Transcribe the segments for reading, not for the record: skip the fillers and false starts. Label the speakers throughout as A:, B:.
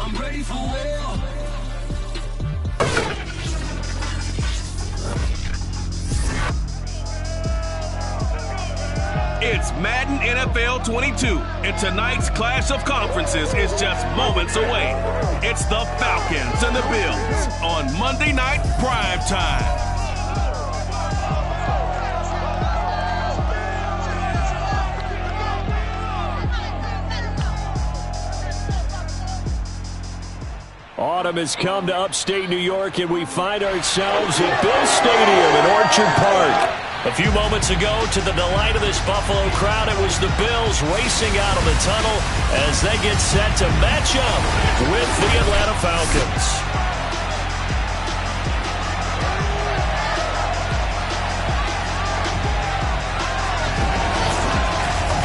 A: I'm ready for war.
B: It's Madden NFL 22, and tonight's clash of conferences is just moments away. It's the Falcons and the Bills on Monday Night Prime Time.
C: Autumn has come to upstate New York, and we find ourselves at Bill Stadium in Orchard Park. A few moments ago, to the delight of this Buffalo crowd, it was the Bills racing out of the tunnel as they get set to match up with the Atlanta Falcons.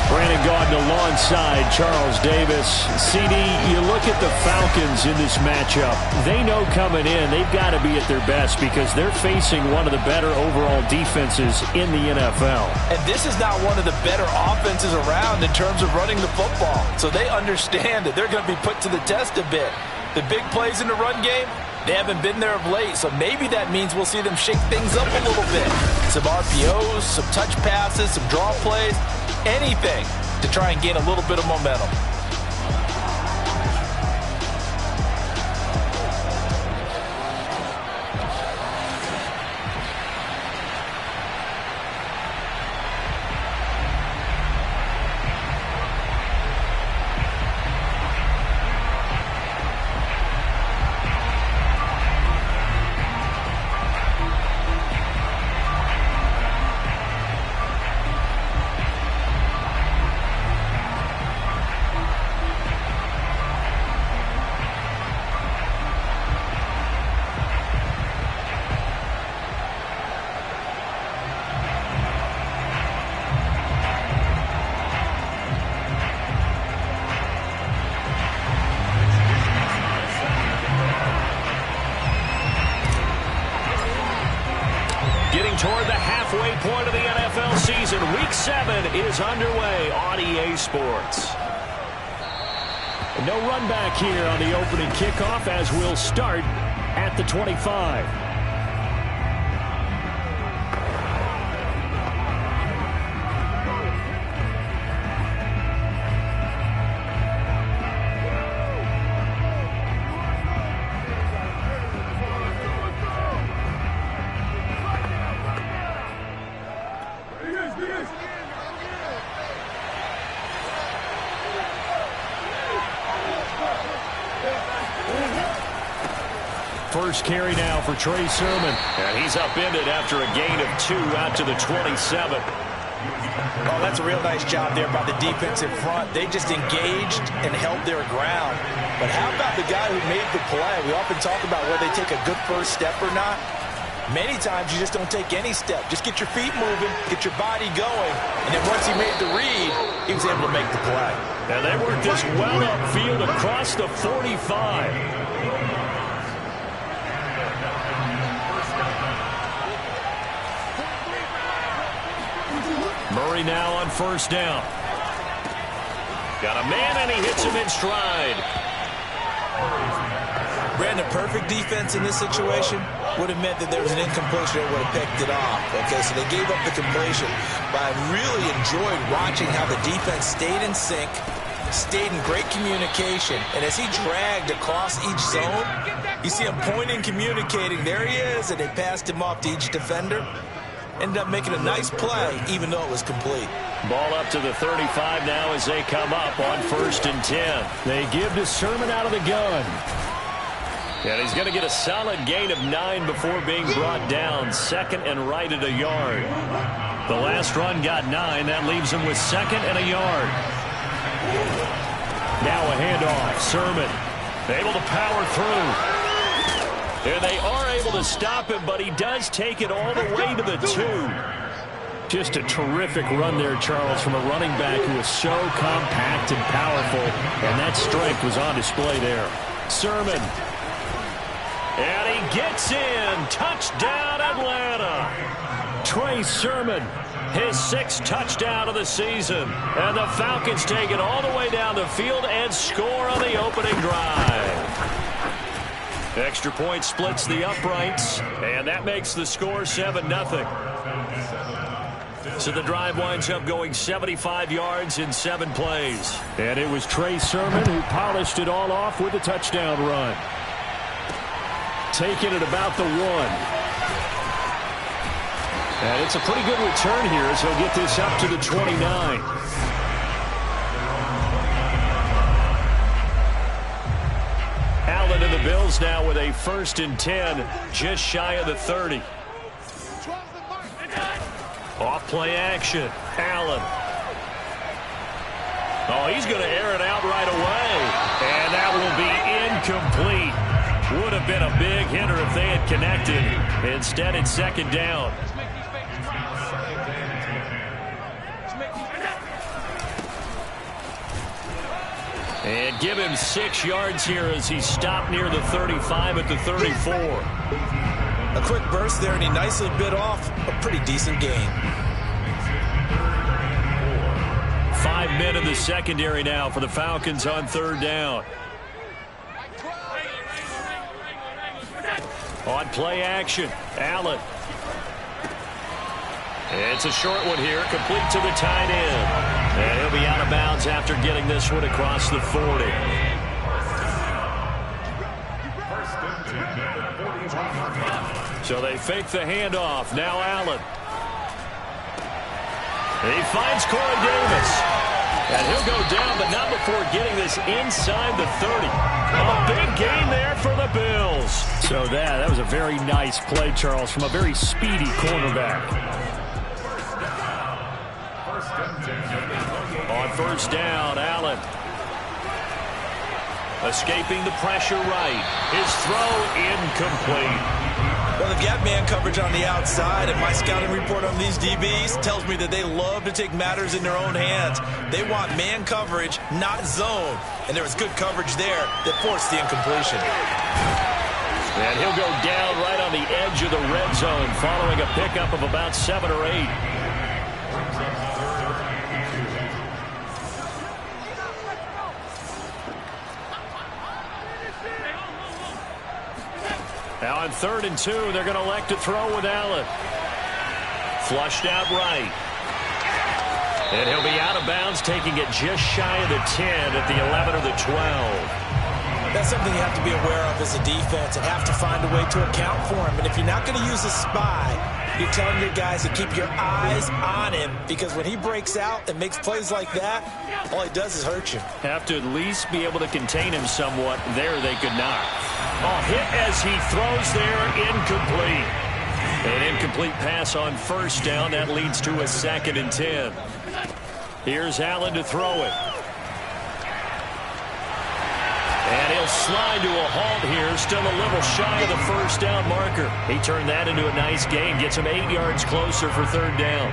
C: Brandon Gaudin alongside Charles Davis. CD, you look at the Falcons in this matchup. They know coming in they've got to be at their best because they're facing one of the better overall defenses in the NFL.
D: And this is not one of the better offenses around in terms of running the football. So they understand that they're going to be put to the test a bit. The big plays in the run game, they haven't been there of late, so maybe that means we'll see them shake things up a little bit. Some RPOs, some touch passes, some draw plays, anything to try and gain a little bit of momentum.
C: Toward the halfway point of the NFL season, Week 7 is underway on EA Sports. No run back here on the opening kickoff as we'll start at the 25. First carry now for Trey Sermon. And he's upended after a gain of 2 out to the 27.
D: Oh, that's a real nice job there by the defense in front. They just engaged and held their ground. But how about the guy who made the play? We often talk about whether they take a good first step or not. Many times you just don't take any step. Just get your feet moving, get your body going. And then once he made the read, he was able to make the play.
C: And they worked this well upfield across the 45. Murray now on first down. Got a man, and he hits him in stride.
D: Brandon, perfect defense in this situation would have meant that there was an incompletion that would have picked it off. Okay, so they gave up the completion. But I really enjoyed watching how the defense stayed in sync, stayed in great communication. And as he dragged across each zone, you see him pointing, communicating. There he is, and they passed him off to each defender. Ended up making a nice play, even though it was complete.
C: Ball up to the 35 now as they come up on 1st and 10. They give to Sermon out of the gun. And he's going to get a solid gain of 9 before being brought down. Second and right at a yard. The last run got 9. That leaves him with 2nd and a yard. Now a handoff. Sermon able to power through. And they are able to stop him, but he does take it all the way to the 2. Just a terrific run there, Charles, from a running back who is so compact and powerful, and that strength was on display there. Sermon. And he gets in. Touchdown, Atlanta. Trey Sermon, his 6th touchdown of the season. And the Falcons take it all the way down the field and score on the opening drive. Extra point splits the uprights, and that makes the score 7-0. So the drive winds up going 75 yards in 7 plays.
A: And it was Trey Sermon who polished it all off with a touchdown run. Taking it about the 1. And it's a pretty good return here as he'll get this up to the 29. Allen and the Bills now with a 1st and 10, just shy of the 30. Off play action. Allen. Oh, he's going to air it out right away. And that will be incomplete. Would have been a big hitter if they had connected. Instead, it's 2nd down. And give him 6 yards here as he stopped near the 35 at the 34.
D: A quick burst there, and he nicely bit off a pretty decent gain.
C: 5 men in the secondary now for the Falcons on 3rd down. On play action, Allen. It's a short one here, complete to the tight end. And he'll be out of bounds after getting this one across the 40. So they fake the handoff. Now Allen. He finds Corey Davis. And he'll go down, but not before getting this inside the 30. A big gain there for the Bills.
A: So that was a very nice play, Charles, from a very speedy cornerback.
C: On 1st down, Allen. Escaping the pressure right. His throw incomplete.
D: Well, they've got man coverage on the outside, and my scouting report on these DBs tells me that they love to take matters in their own hands. They want man coverage, not zone. And there was good coverage there that forced the incompletion.
C: And he'll go down right on the edge of the red zone following a pickup of about 7 or 8. Now on 3rd and 2, they're going to elect to throw with Allen. Flushed out right. And he'll be out of bounds, taking it just shy of the 10 at the 11 or the 12.
D: That's something you have to be aware of as a defense and have to find a way to account for him. And if you're not going to use a spy, you're telling your guys to keep your eyes on him, because when he breaks out and makes plays like that, all he does is hurt you.
C: Have to at least be able to contain him somewhat. There they could not. Oh, hit as he throws there, incomplete. An incomplete pass on 1st down. That leads to a 2nd and 10. Here's Allen to throw it. And he'll slide to a halt here, still a little shy of the 1st down marker. He turned that into a nice gain, gets him 8 yards closer for 3rd down.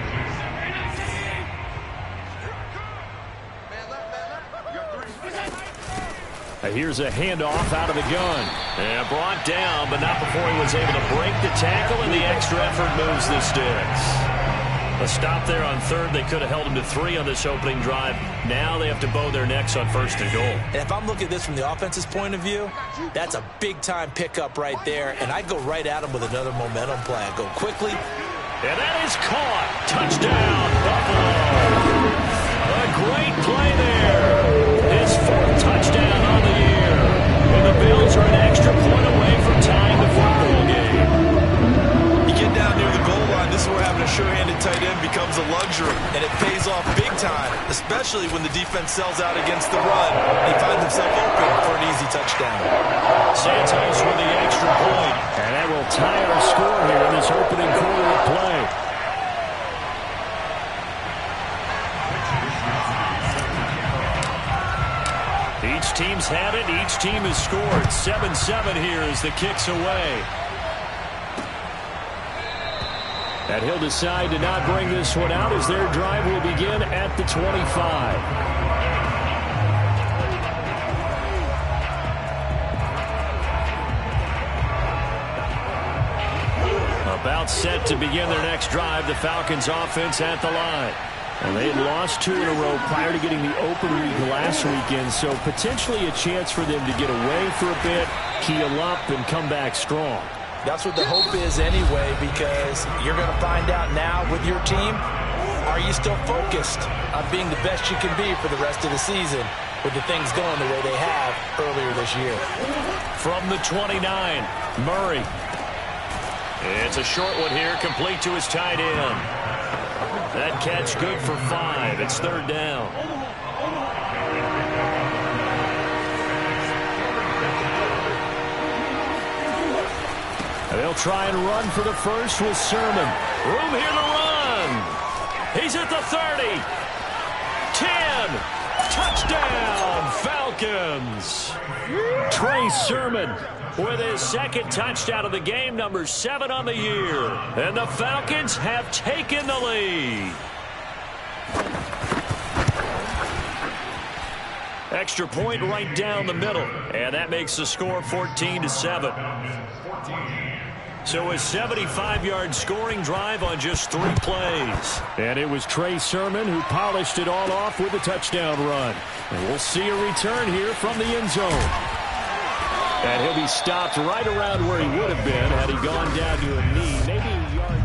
A: Here's a handoff out of the gun.
C: And brought down, but not before he was able to break the tackle, and the extra effort moves the sticks. A stop there on 3rd. They could have held him to 3 on this opening drive. Now they have to bow their necks on 1st and goal.
D: And if I'm looking at this from the offense's point of view, that's a big-time pickup right there, and I'd go right at him with another momentum play. I'd go quickly.
C: And that is caught. Touchdown, Buffalo. A great play there. His 4th touchdown on the year. And the Bills are an extra point away from tying the football game.
D: You get down near the goal line, this is where having a sure-handed tight end becomes a luxury, and it pays off big time, especially when the defense sells out against the run. He finds himself open for an easy touchdown.
C: Santos with the extra point.
A: And that will tie our score here in this opening quarter of play.
C: Each team's had it. Each team has scored. 7-7 here as the kick's away.
A: And he'll decide to not bring this one out as their drive will begin at the 25.
C: About
A: About set to begin their next drive, the Falcons offense at the line. And they had lost 2 in a row prior to getting the open week last weekend, so potentially a chance for them to get away for a bit, heal up, and come back strong.
D: That's what the hope is anyway, because you're going to find out now with your team, are you still focused on being the best you can be for the rest of the season with the things going the way they have earlier this year?
A: From the 29, Murray. It's a short one here, complete to his tight end. That catch good for 5. It's 3rd down. And they'll try and run for the first with Sermon. Room here to run. He's at the 30. 10. Touchdown, Falcons. Trey Sermon with his 2nd touchdown of the game, number 7 on the year. And the Falcons have taken the lead. Extra point right down the middle. And that makes the score 14-7. So a 75-yard scoring drive on just 3 plays. And it was Trey Sermon who polished it all off with a touchdown run. And we'll see a return here from the end zone. And he'll be stopped right around where he would have been had he gone down to a knee, maybe a yard.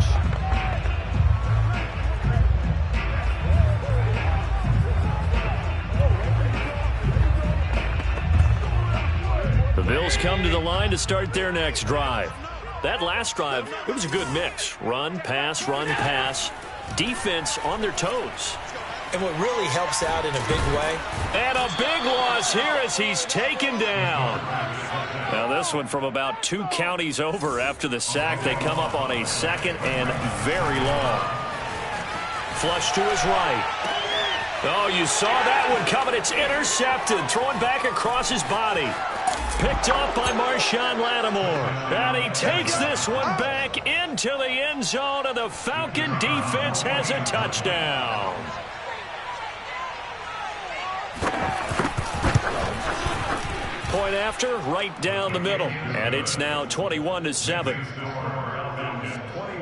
A: The Bills come to the line to start their next drive. That last drive, it was a good mix. Run, pass, defense on their toes.
D: And what really helps out in a big way.
A: And a big loss here as he's taken down. Now this one from about 2 counties over after the sack. They come up on a 2nd and very long. Flush to his right. Oh, you saw that one coming. It's intercepted. Throwing back across his body. Picked up by Marshawn Lattimore. And he takes this one back into the end zone, and the Falcon defense has a touchdown. Point after, right down the middle. And it's now 21-7.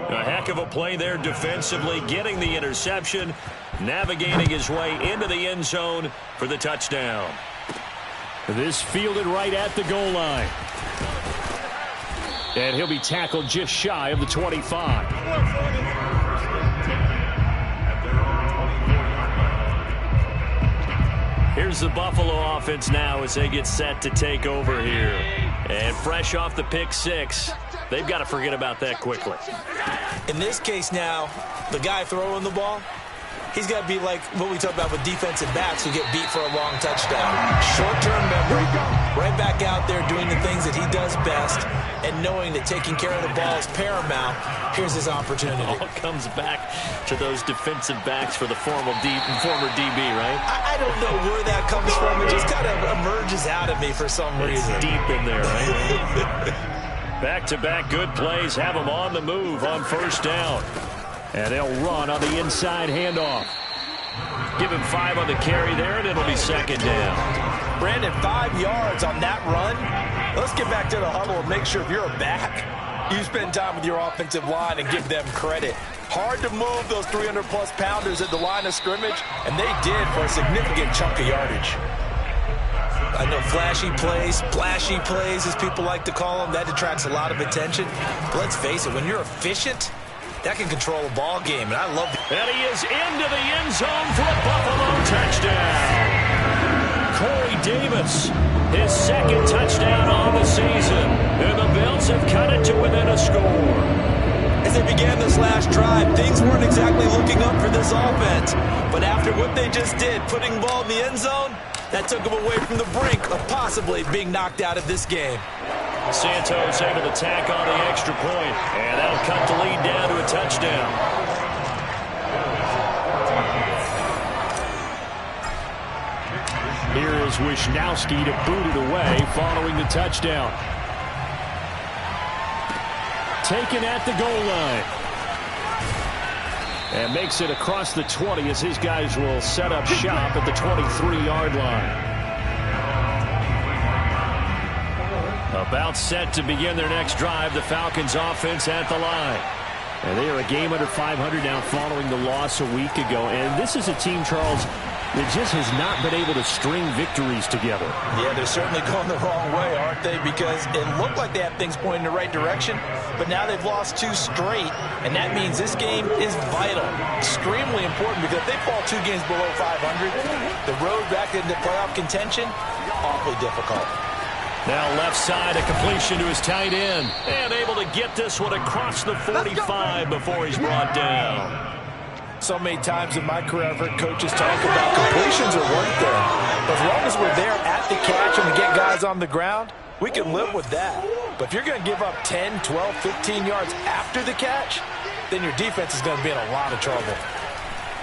A: A heck of a play there defensively, getting the interception, navigating his way into the end zone for the touchdown. This fielded right at the goal line. And he'll be tackled just shy of the 25. Here's the Buffalo offense now as they get set to take over here. And fresh off the pick 6, they've got to forget about that quickly.
D: In this case now, the guy throwing the ball, he's got to be like what we talk about with defensive backs who get beat for a long touchdown. Short-term memory, right back out there doing the things that he does best, and knowing that taking care of the ball is paramount. Here's his opportunity.
A: It all comes back to those defensive backs for the former DB, right?
D: I don't know where that comes from. It just kind of emerges out of me for some reason.
A: It's deep in there, right? Back-to-back good plays have them on the move on 1st down. And they'll run on the inside handoff. Give him 5 on the carry there, and it'll be 2nd down.
D: Brandon, 5 yards on that run. Let's get back to the huddle and make sure if you're a back, you spend time with your offensive line and give them credit. Hard to move those 300-plus pounders at the line of scrimmage, and they did for a significant chunk of yardage. I know flashy plays, splashy plays, as people like to call them, that attracts a lot of attention. But let's face it, when you're efficient, that can control a ball game, and I love it.
A: And he is into the end zone for a Buffalo touchdown. Corey Davis, his 2nd touchdown on the season. And the Bills have cut it to within a score.
D: As they began this last drive, things weren't exactly looking up for this offense. But after what they just did, putting the ball in the end zone, that took them away from the brink of possibly being knocked out of this game.
A: Santos able to tack on the extra point, and that'll cut the lead down to a touchdown. Here is Wisnowski to boot it away following the touchdown. Taken at the goal line. And makes it across the 20 as his guys will set up shop at the 23-yard line. About set to begin their next drive, the Falcons offense at the line.
C: And they are a game under 500 now following the loss a week ago. And this is a team, Charles, that just has not been able to string victories together.
D: Yeah, they're certainly going the wrong way, aren't they? Because it looked like they have things pointing in the right direction, but now they've lost 2 straight, and that means this game is vital, extremely important, because if they fall 2 games below 500, the road back into playoff contention, awfully difficult.
A: Now left side, a completion to his tight end. And able to get this one across the 45 before he's brought down.
D: So many times in my career, I've heard coaches talk about completions are worth there. But as long as we're there at the catch and we get guys on the ground, we can live with that. But if you're going to give up 10, 12, 15 yards after the catch, then your defense is going to be in a lot of trouble.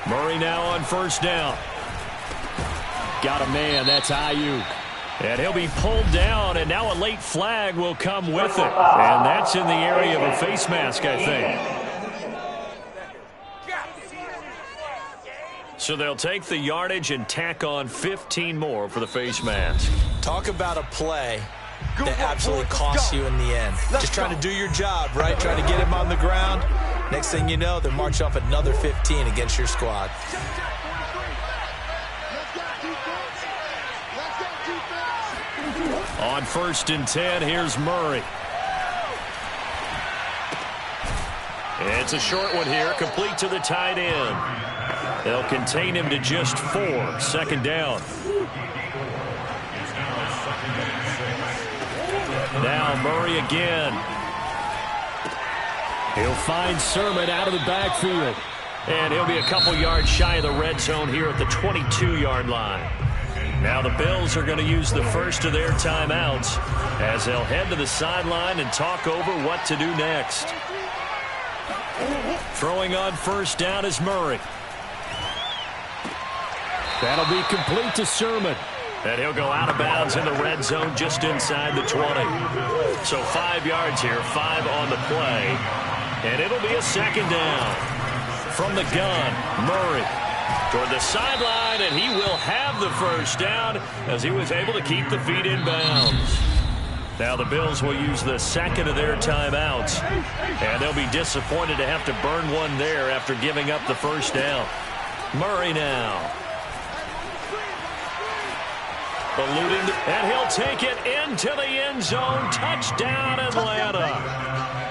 A: Murray now on first down.
C: Got a man, that's Ayuk.
A: And he'll be pulled down, and now a late flag will come with it. And that's in the area of a face mask, I think. So they'll take the yardage and tack on 15 more for the face mask.
D: Talk about a play that absolutely costs you in the end. Just trying to do your job, right? Trying to get him on the ground. Next thing you know, they're marching off another 15 against your squad.
A: On first and 10, here's Murray. It's a short one here, complete to the tight end. They'll contain him to just 4, second down. Now Murray again.
C: He'll find Sermon out of the backfield.
A: And he'll be a couple yards shy of the red zone here at the 22-yard line. Now the Bills are going to use the first of their timeouts as they'll head to the sideline and talk over what to do next. Throwing on first down is Murray.
C: That'll be complete to Sermon.
A: And he'll go out of bounds in the red zone just inside the 20. So 5 yards here, 5 on the play. And it'll be a second down. From the gun, Murray toward the sideline, and he will have the first down as he was able to keep the feet in bounds. Now the Bills will use the second of their timeouts, and they'll be disappointed to have to burn one there after giving up the first down. Murray now. Eluding, and he'll take it into the end zone. Touchdown, Atlanta.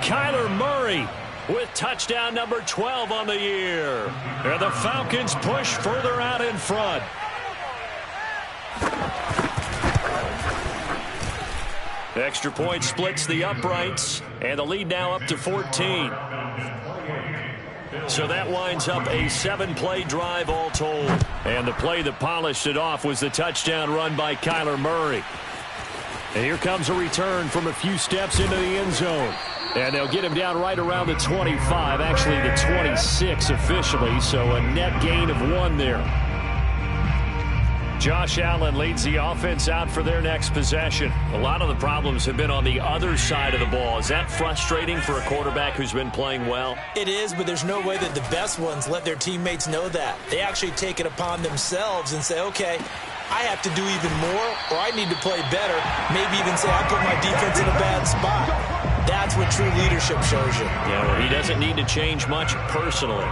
A: Kyler Murray with touchdown number 12 on the year. And the Falcons push further out in front. Extra point splits the uprights, and the lead now up to 14. So that winds up a 7-play drive all told. And the play that polished it off was the touchdown run by Kyler Murray. And here comes a return from a few steps into the end zone. And they'll get him down right around the 25, actually the 26 officially, so a net gain of 1 there. Josh Allen leads the offense out for their next possession. A lot of the problems have been on the other side of the ball. Is that frustrating for a quarterback who's been playing well?
D: It is, but there's no way that the best ones let their teammates know that. They actually take it upon themselves and say, okay, I have to do even more, or I need to play better. Maybe even say I put my defense in a bad spot. That's what true leadership shows you.
A: Yeah, well, he doesn't need to change much personally.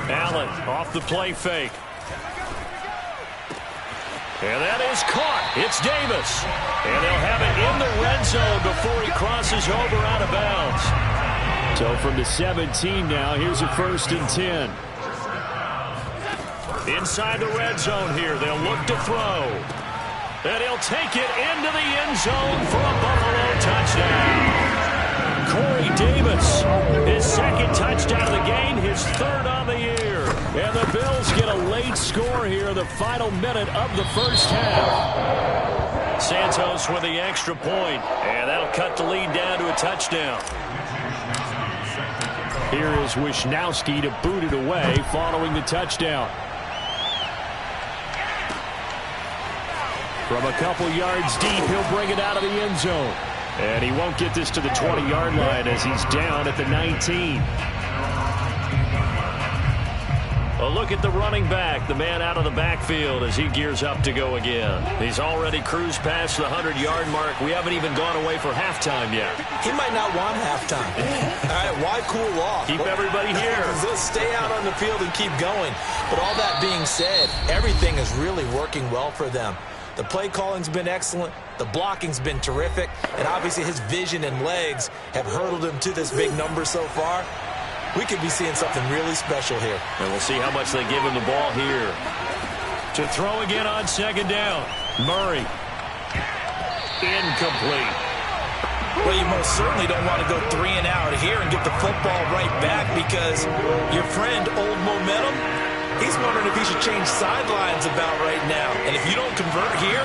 A: Allen off the play fake. And that is caught. It's Davis. And they'll have it in the red zone before he crosses over out of bounds.
C: So from the 17 now, here's a first and 10.
A: Inside the red zone here, they'll look to throw. And he'll take it into the end zone for a Buffalo touchdown. Corey Davis, his second touchdown of the game, his 3rd on the year. And the Bills get a late score here, the final minute of the first half. Santos with the extra point, and that'll cut the lead down to a touchdown.
C: Here is Wisnowski to boot it away following the touchdown. From a couple yards deep, he'll bring it out of the end zone. And he won't get this to the 20-yard line as he's down at the 19.
A: A look at the running back, the man out of the backfield as he gears up to go again. He's already cruised past the 100-yard mark. We haven't even gone away for halftime yet.
D: He might not want halftime. All right, why cool off?
A: Keep everybody here.
D: Let's stay out on the field and keep going. But all that being said, everything is really working well for them. The play calling's been excellent. The blocking's been terrific. And obviously his vision and legs have hurdled him to this big number so far. We could be seeing something really special here.
A: And we'll see how much they give him the ball here. To throw again on second down. Murray. Incomplete.
D: Well, you most certainly don't want to go 3 and out here and get the football right back because your friend, Old Momentum, he's wondering if he should change sidelines about right now. And if you don't convert here,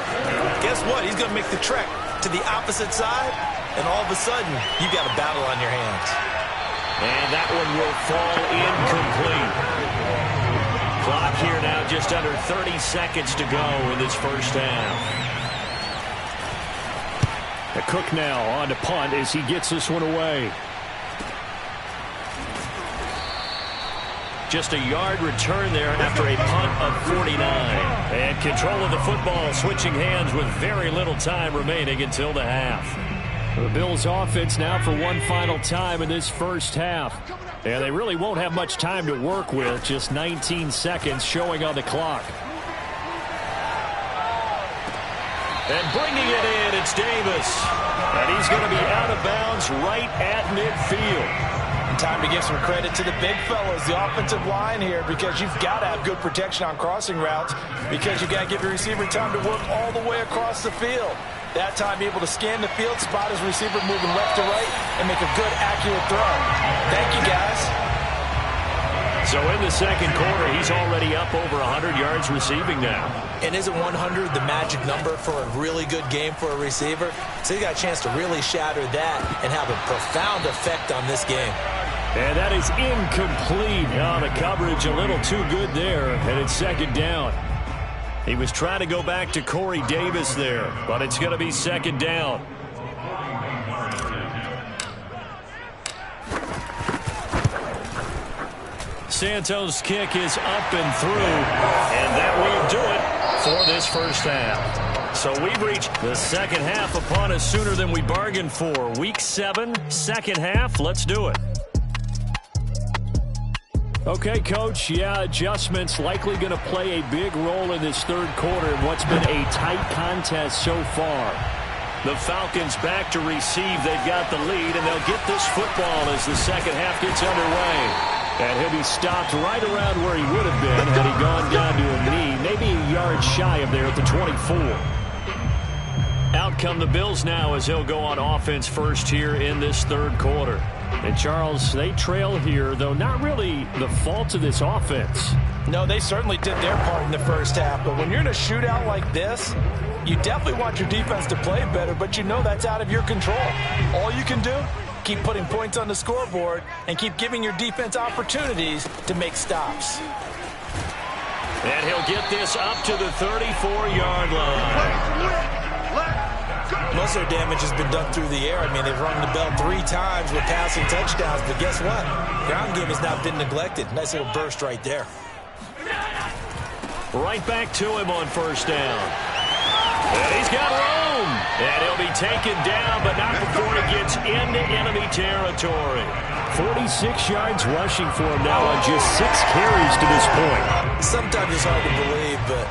D: guess what? He's going to make the trek to the opposite side, and all of a sudden, you got a battle on your hands.
A: And that one will fall incomplete. Clock here now just under 30 seconds to go in this first half.
C: The Cook now on to punt as he gets this one away.
A: Just a yard return there after a punt of 49. And control of the football switching hands with very little time remaining until the half.
C: The Bills offense now for one final time in this first half. And they really won't have much time to work with. Just 19 seconds showing on the clock.
A: And bringing it in, it's Davis. And he's going to be out of bounds right at midfield.
D: Time to give some credit to the big fellas, the offensive line here, because you've got to have good protection on crossing routes because you've got to give your receiver time to work all the way across the field. That time able to scan the field, spot his receiver moving left to right, and make a good, accurate throw. Thank you, guys.
A: So in the second quarter, he's already up over 100 yards receiving now.
D: And isn't 100 the magic number for a really good game for a receiver? So he's got a chance to really shatter that and have a profound effect on this game.
C: And that is incomplete. Oh, the coverage a little too good there, and it's second down.
A: He was trying to go back to Corey Davis there, but it's going to be second down. Santos' kick is up and through, and that will do it for this first half. So we've reached the second half upon us sooner than we bargained for. Week 7, second half. Let's do it.
C: Okay, Coach, yeah, adjustments likely going to play a big role in this third quarter in what's been a tight contest so far.
A: The Falcons back to receive. They've got the lead, and they'll get this football as the second half gets underway.
C: And he'll be stopped right around where he would have been had he gone down to a knee, maybe a yard shy of there at the 24.
A: Out come the Bills now as he'll go on offense first here in this third quarter.
C: And, Charles, they trail here, though not really the fault of this offense.
D: No, they certainly did their part in the first half. But when you're in a shootout like this, you definitely want your defense to play better, but you know that's out of your control. All you can do, keep putting points on the scoreboard and keep giving your defense opportunities to make stops.
A: And he'll get this up to the 34-yard line.
D: Most of their damage has been done through the air. I mean, they've rung the bell 3 times with passing touchdowns, but guess what? Ground game has not been neglected. Nice little burst right there.
A: Right back to him on first down. And he's got room. And he'll be taken down, but not before he gets into enemy territory.
C: 46 yards rushing for him now on just 6 carries to this point.
D: Sometimes it's hard to believe, but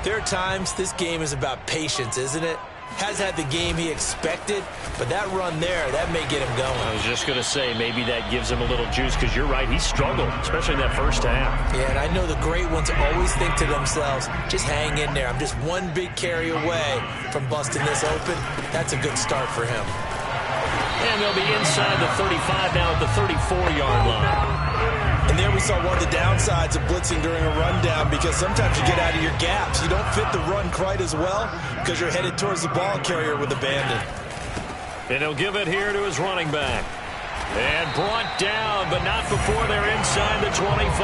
D: there are times this game is about patience, isn't it? Has had the game he expected, but that run there, that may get him going.
A: I was just going to say, maybe that gives him a little juice, because you're right, he struggled, especially in that first half.
D: Yeah, and I know the great ones always think to themselves, just hang in there. I'm just one big carry away from busting this open. That's a good start for him.
A: And they'll be inside the 35 now at the 34-yard line.
D: And there we saw one of the downsides of blitzing during a rundown, because sometimes you get out of your gaps. You don't fit the run quite as well because you're headed towards the ball carrier with abandon.
A: And he'll give it here to his running back. And brought down, but not before they're inside the 25.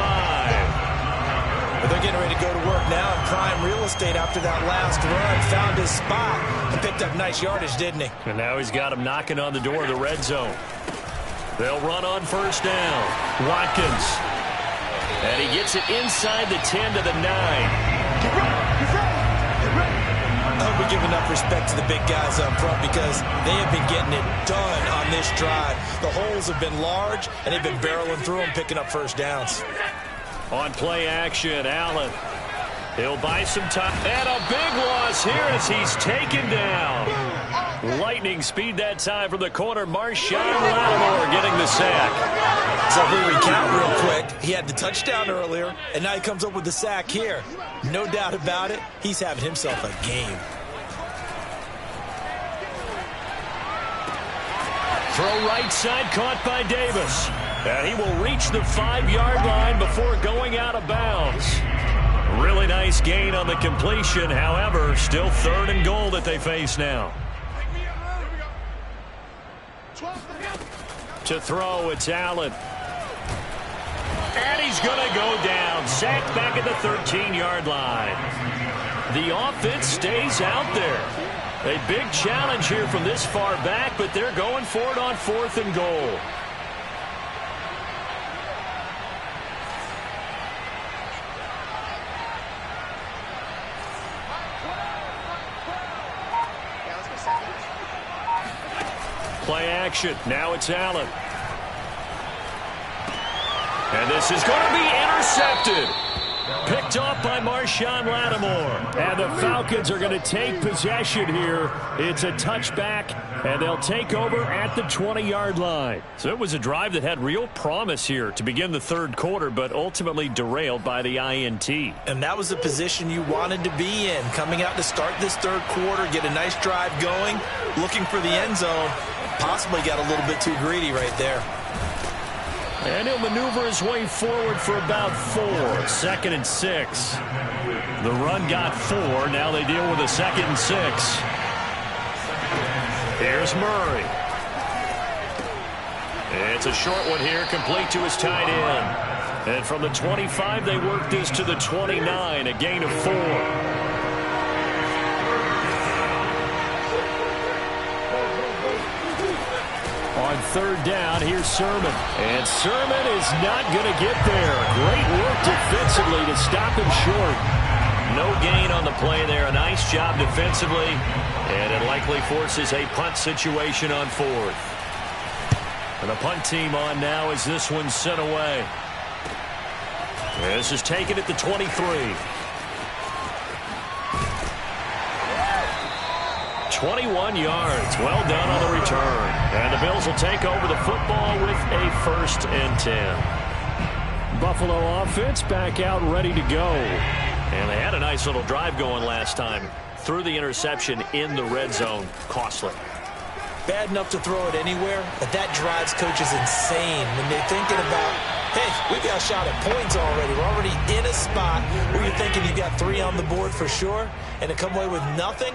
D: But they're getting ready to go to work now in prime real estate after that last run. Found his spot and picked up nice yardage, didn't he?
A: And now he's got him knocking on the door of the red zone. They'll run on first down. Watkins. And he gets it inside the 10 to the 9.
D: I hope we give enough respect to the big guys up front because they have been getting it done on this drive. The holes have been large, and they've been barreling through them, picking up first downs.
A: On play action, Allen. He'll buy some time. And a big loss here as he's taken down. Lightning speed that time from the corner. Marshawn Lattimore getting the sack.
D: So if we recount real quick, he had the touchdown earlier, and now he comes up with the sack here. No doubt about it, he's having himself a game.
A: Throw right side, caught by Davis. And he will reach the 5-yard line before going out of bounds. Really nice gain on the completion. However, still 3rd and goal that they face now. To throw, it's Allen. And he's going to go down. Sacked back at the 13-yard line. The offense stays out there. A big challenge here from this far back, but they're going for it on 4th and goal. Play action. Now it's Allen. And this is going to be intercepted. Picked off by Marshawn Lattimore. And the Falcons are going to take possession here. It's a touchback, and they'll take over at the 20-yard line. So it was a drive that had real promise here to begin the 3rd quarter, but ultimately derailed by the INT.
D: And that was the position you wanted to be in. Coming out to start this 3rd quarter, get a nice drive going, looking for the end zone. Possibly got a little bit too greedy right there.
A: And he'll maneuver his way forward for about 4. 2nd and 6. The run got 4. Now they deal with a 2nd and 6. Here's Murray. It's a short one here, complete to his tight end. And from the 25, they work this to the 29, a gain of 4. On 3rd down, here's Sermon. And Sermon is not going to get there. Great work defensively to stop him short. No gain on the play there. A nice job defensively. And it likely forces a punt situation on 4th. And the punt team on now as this one's sent away. This is taken at the 23. 21 yards. Well done on the return. And the Bills will take over the football with a 1st and 10. Buffalo offense back out ready to go. And they had a nice little drive going last time. Threw the interception in the red zone. Costly.
D: Bad enough to throw it anywhere, but that drives coaches insane when they're thinking about, hey, we got a shot at points already. We're already in a spot where you're thinking you got 3 on the board for sure, and to come away with nothing,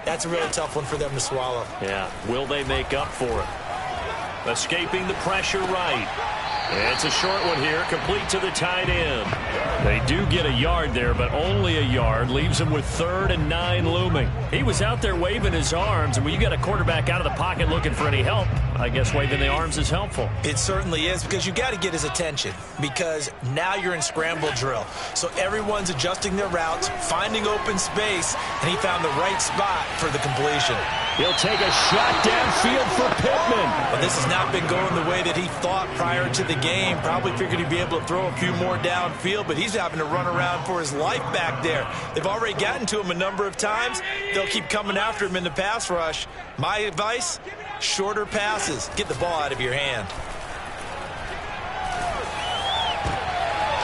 D: that's a really tough one for them to swallow.
A: Yeah, will they make up for it? Escaping the pressure right. It's a short one here, complete to the tight end. They do get a yard there, but only a yard. Leaves them with 3rd and 9 looming. He was out there waving his arms, and when you got a quarterback out of the pocket looking for any help, I guess waving the arms is helpful.
D: It certainly is, because you got to get his attention, because now you're in scramble drill. So everyone's adjusting their routes, finding open space, and he found the right spot for the completion.
A: He'll take a shot downfield for Pittman.
D: But this has not been going the way that he thought prior to the game. Probably figured he'd be able to throw a few more downfield, but he's having to run around for his life back there. They've already gotten to him a number of times. They'll keep coming after him in the pass rush. My advice, shorter passes. Get the ball out of your hand.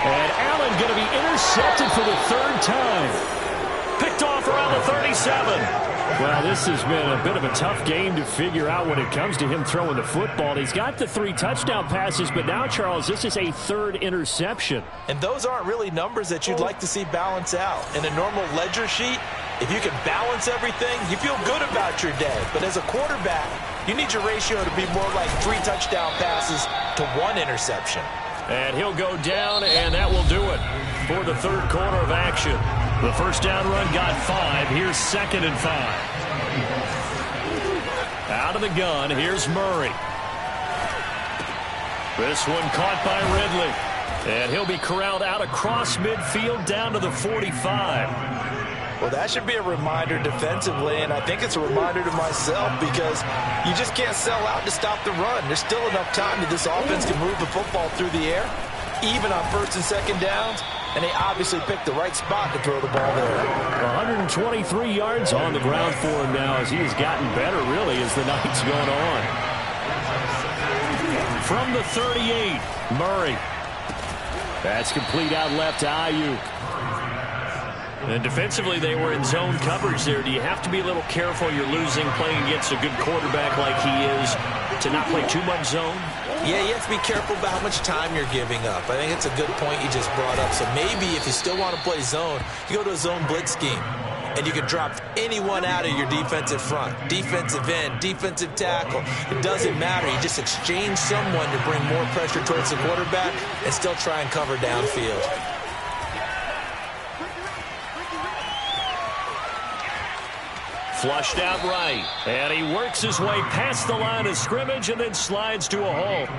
A: And Allen going to be intercepted for the 3rd time. Picked off around the 37. Well, this has been a bit of a tough game to figure out when it comes to him throwing the football. He's got the 3 touchdown passes, but now, Charles, this is a 3rd interception.
D: And those aren't really numbers that you'd like to see balance out. In a normal ledger sheet, if you can balance everything, you feel good about your day. But as a quarterback, you need your ratio to be more like 3 touchdown passes to 1 interception.
A: And he'll go down, and that will do it for the 3rd quarter of action. The first down run got 5. Here's 2nd and 5. Out of the gun, here's Murray. This one caught by Ridley. And he'll be corralled out across midfield down to the 45.
D: Well, that should be a reminder defensively, and I think it's a reminder to myself because you just can't sell out to stop the run. There's still enough time that this offense can move the football through the air, even on first and second downs, and they obviously picked the right spot to throw the ball there.
A: 123 yards on the ground for him now as he has gotten better, really, as the night's gone on. From the 38, Murray. That's complete out left to Ayuk. And defensively, they were in zone coverage there. Do you have to be a little careful? You're losing playing against a good quarterback like he is to not play too much zone?
D: Yeah, you have to be careful about how much time you're giving up. I think it's a good point you just brought up. So maybe if you still want to play zone, you go to a zone blitz scheme. And you can drop anyone out of your defensive front. Defensive end, defensive tackle. It doesn't matter. You just exchange someone to bring more pressure towards the quarterback and still try and cover downfield.
A: Flushed out right. And he works his way past the line of scrimmage and then slides to a halt.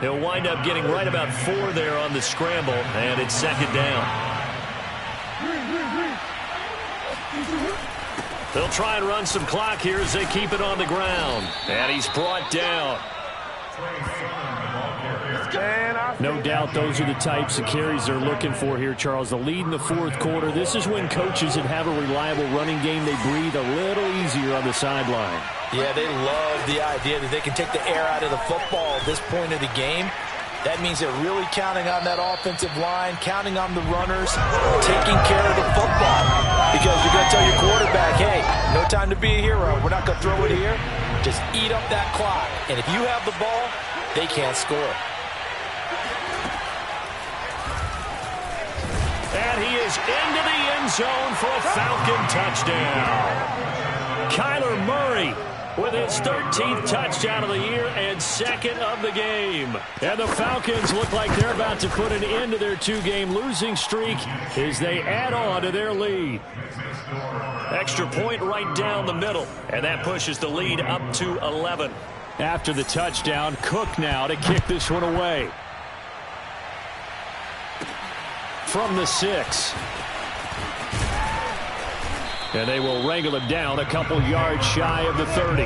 A: He'll wind up getting right about 4 there on the scramble, and it's second down. They'll try and run some clock here as they keep it on the ground. And he's brought down. No doubt those are the types of carries they're looking for here, Charles. The lead in the fourth quarter. This is when coaches that have a reliable running game, they breathe a little easier on the sideline.
D: Yeah, they love the idea that they can take the air out of the football at this point of the game. That means they're really counting on that offensive line, counting on the runners, taking care of the football. Because you're going to tell your quarterback, hey, no time to be a hero. We're not going to throw it here. Just eat up that clock. And if you have the ball, they can't score.
A: And he is into the end zone for a Falcon touchdown. Kyler Murray with his 13th touchdown of the year and second of the game. And the Falcons look like they're about to put an end to their 2-game losing streak as they add on to their lead. Extra point right down the middle, and that pushes the lead up to 11. After the touchdown, Cook now to kick this one away. From the 6. And they will wrangle him down a couple yards shy of the 30.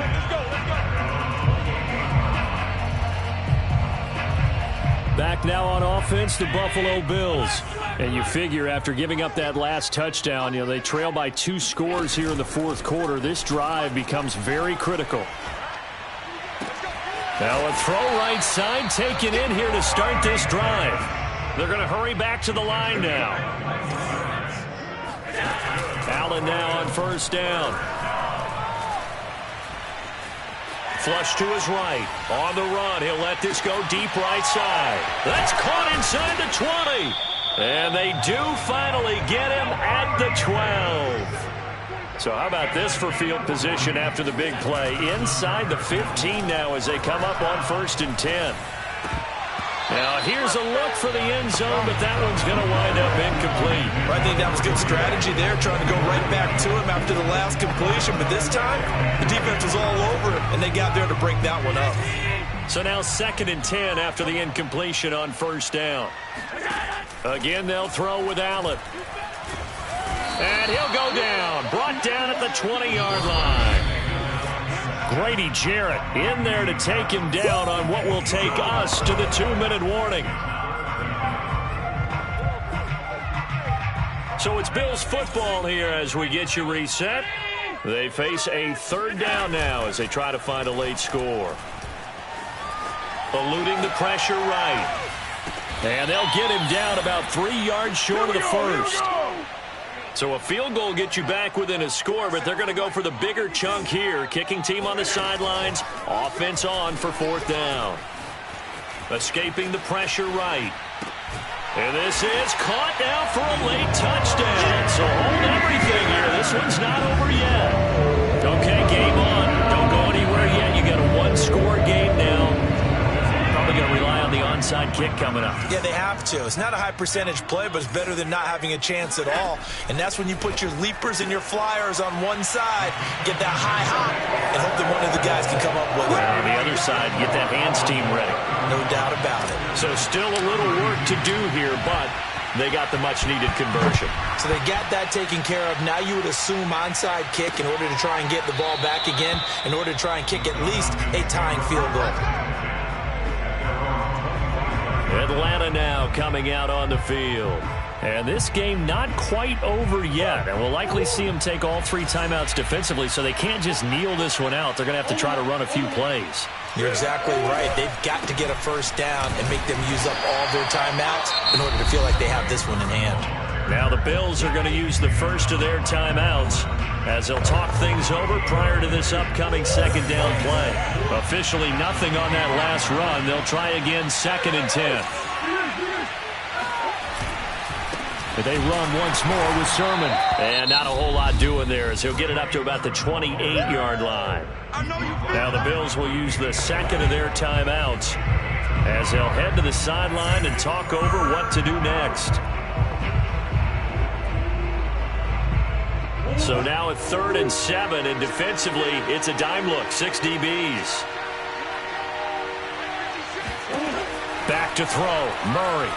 A: Back now on offense, the Buffalo Bills. And you figure after giving up that last touchdown, they trail by 2 scores here in the fourth quarter. This drive becomes very critical. Now a throw right side taken in here to start this drive. They're going to hurry back to the line now. Allen now on first down. Flush to his right. On the run. He'll let this go deep right side. That's caught inside the 20. And they do finally get him at the 12. So how about this for field position after the big play? Inside the 15 now as they come up on first and 10. Now here's a look for the end zone, but that one's going to wind up incomplete.
D: I think that was good strategy there, trying to go right back to him after the last completion. But this time, the defense was all over him, and they got there to break that one up.
A: So now second and 10 after the incompletion on first down. Again, they'll throw with Allen. And he'll go down, brought down at the 20-yard line. Grady Jarrett in there to take him down on what will take us to the 2-minute warning. So it's Bills football here as we get you reset. They face a third down now as they try to find a late score. Eluding the pressure right. And they'll get him down about 3 yards short of the first. So a field goal gets you back within a score, but they're going to go for the bigger chunk here. Kicking team on the sidelines. Offense on for fourth down. Escaping the pressure right. And this is caught now for a late touchdown. So hold everything here. This one's not over yet. Okay, game on. Don't go anywhere yet. You got a 1-score game now. Probably going to rely on the onside kick coming up.
D: Yeah, they have to. It's not a high percentage play, but it's better than not having a chance at all. And that's when you put your leapers and your flyers on one side, get that high hop, and hope that one of the guys can come up with it.
A: On the other side, get that hands team ready.
D: No doubt about it.
A: So still a little work to do here, but they got the much-needed conversion.
D: So they got that taken care of. Now you would assume onside kick in order to try and get the ball back again, in order to try and kick at least a tying field goal.
A: Atlanta now coming out on the field. And this game not quite over yet. And we'll likely see them take all 3 timeouts defensively, so they can't just kneel this one out. They're going to have to try to run a few plays.
D: You're exactly right. They've got to get a first down and make them use up all their timeouts in order to feel like they have this one in hand.
A: Now the Bills are going to use the first of their timeouts as they'll talk things over prior to this upcoming second down play. Officially nothing on that last run. They'll try again 2nd and 10. But they run once more with Sermon. And not a whole lot doing there as he'll get it up to about the 28-yard line. Now the Bills will use the second of their timeouts as they'll head to the sideline and talk over what to do next. So now at 3rd and 7, and defensively, it's a dime look, 6 DBs. Back to throw, Murray.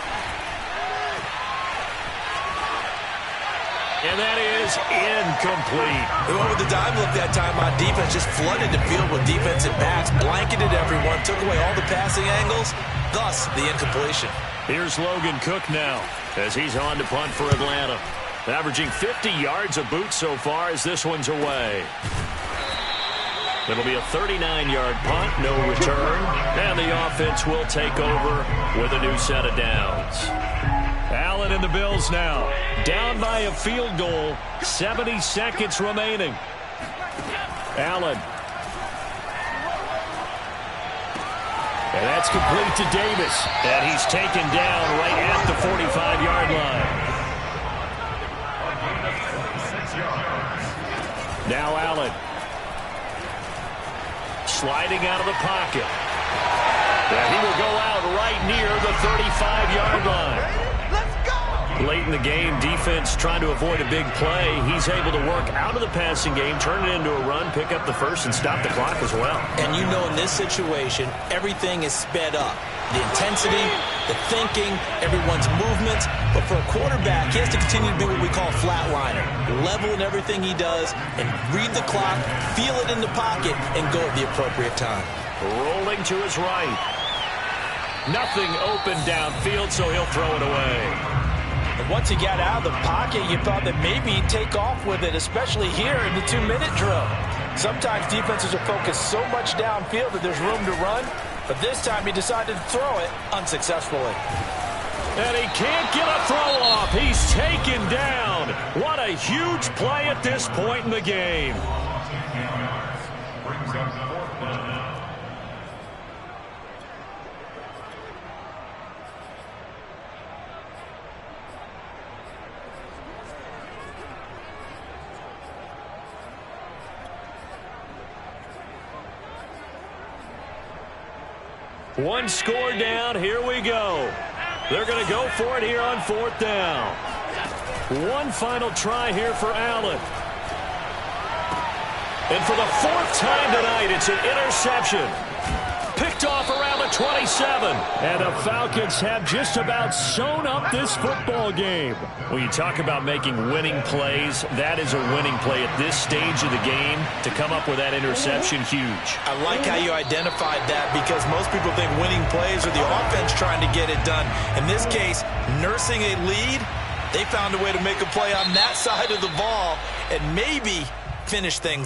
A: And that is incomplete.
D: They went with the dime look that time on defense, just flooded the field with defensive backs, blanketed everyone, took away all the passing angles, thus the incompletion.
A: Here's Logan Cook now as he's on to punt for Atlanta. Averaging 50 yards a boot so far as this one's away. It'll be a 39-yard punt, no return, and the offense will take over with a new set of downs. Allen and the Bills now down by a field goal, 70 seconds remaining. Allen. And that's complete to Davis. And he's taken down right at the 45-yard line. Now Allen. Sliding out of the pocket. And he will go out right near the 35-yard line. Late in the game, defense trying to avoid a big play. He's able to work out of the passing game, turn it into a run, pick up the first, and stop the clock as well.
D: And you know in this situation, everything is sped up. The intensity, the thinking, everyone's movements. But for a quarterback, he has to continue to be what we call a flatliner. Level in everything he does and read the clock, feel it in the pocket, and go at the appropriate time.
A: Rolling to his right. Nothing open downfield, so he'll throw it away.
D: And once he got out of the pocket, you thought that maybe he'd take off with it, especially here in the 2-minute drill. Sometimes defenses are focused so much downfield that there's room to run, but this time he decided to throw it unsuccessfully.
A: And he can't get a throw off. He's taken down. What a huge play at this point in the game. One score down. Here we go. They're going to go for it here on 4th down. One final try here for Allen. And for the 4th time tonight, it's an interception. Picked off around the 27. And the Falcons have just about sewn up this football game. When you talk about making winning plays, that is a winning play at this stage of the game. To come up with that interception, huge.
D: I like how you identified that because most people think winning plays are the offense trying to get it done. In this case, nursing a lead, they found a way to make a play on that side of the ball and maybe finish things